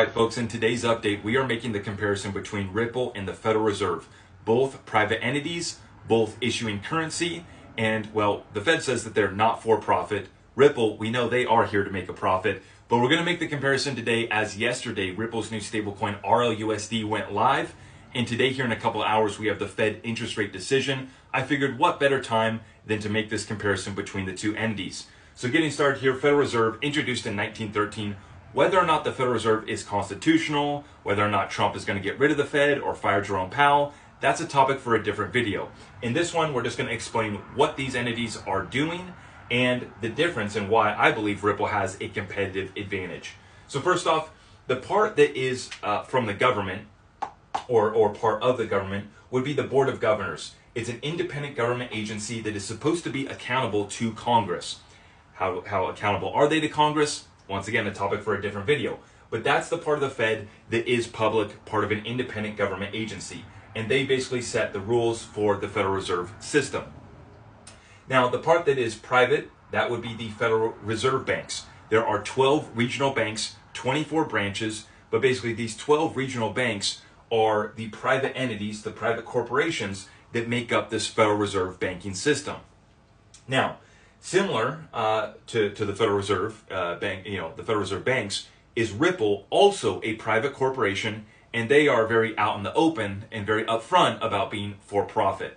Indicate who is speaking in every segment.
Speaker 1: Alright folks, in today's update, we are making the comparison between Ripple and the Federal Reserve. Both private entities, both issuing currency, and well, the Fed says that they're not for profit. Ripple, we know they are here to make a profit, but we're going to make the comparison today as yesterday, Ripple's new stablecoin RLUSD went live, and today here in a couple hours, we have the Fed interest rate decision. I figured what better time than to make this comparison between the two entities. So getting started here, Federal Reserve introduced in 1913. Whether or not the Federal Reserve is constitutional, whether or not Trump is going to get rid of the Fed or fire Jerome Powell, that's a topic for a different video. In this one, we're just going to explain what these entities are doing and the difference and why I believe Ripple has a competitive advantage. So first off, the part that is from the government or part of the government would be the Board of Governors. It's an independent government agency that is supposed to be accountable to Congress. How accountable are they to Congress? Once again, a topic for a different video. But that's the part of the Fed that is public, part of an independent government agency. And they basically set the rules for the Federal Reserve System. Now, the part that is private, that would be the Federal Reserve banks. There are 12 regional banks, 24 branches, but basically these 12 regional banks are the private entities, the private corporations that make up this Federal Reserve banking system. Now, similar to the Federal Reserve bank, the Federal Reserve banks, is Ripple, also a private corporation, and they are very out in the open and very upfront about being for profit.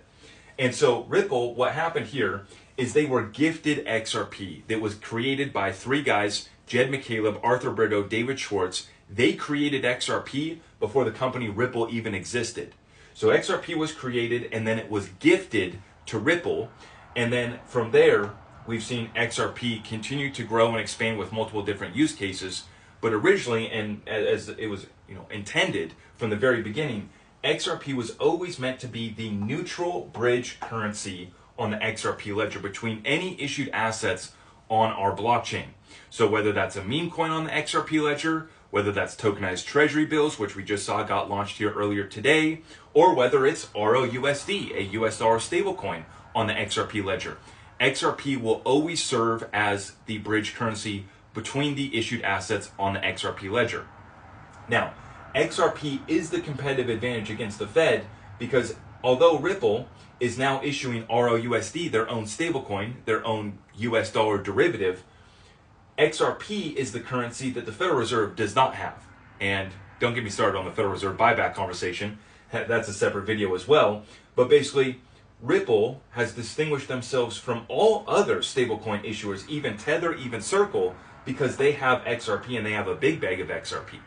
Speaker 1: And so Ripple, what happened here is they were gifted XRP that was created by three guys, Jed McCaleb, Arthur Brito, David Schwartz. They created XRP before the company Ripple even existed. So XRP was created and then it was gifted to Ripple, and then from there we've seen XRP continue to grow and expand with multiple different use cases. But originally, and as it was intended from the very beginning, XRP was always meant to be the neutral bridge currency on the XRP ledger between any issued assets on our blockchain. So whether that's a meme coin on the XRP ledger, whether that's tokenized treasury bills, which we just saw got launched here earlier today, or whether it's RLUSD, a US dollar stablecoin on the XRP ledger. XRP will always serve as the bridge currency between the issued assets on the XRP ledger. Now, XRP is the competitive advantage against the Fed because although Ripple is now issuing RLUSD, their own stablecoin, their own US dollar derivative, XRP is the currency that the Federal Reserve does not have. And don't get me started on the Federal Reserve buyback conversation. That's a separate video as well. But basically, Ripple has distinguished themselves from all other stablecoin issuers, even Tether, even Circle, because they have XRP and they have a big bag of XRP.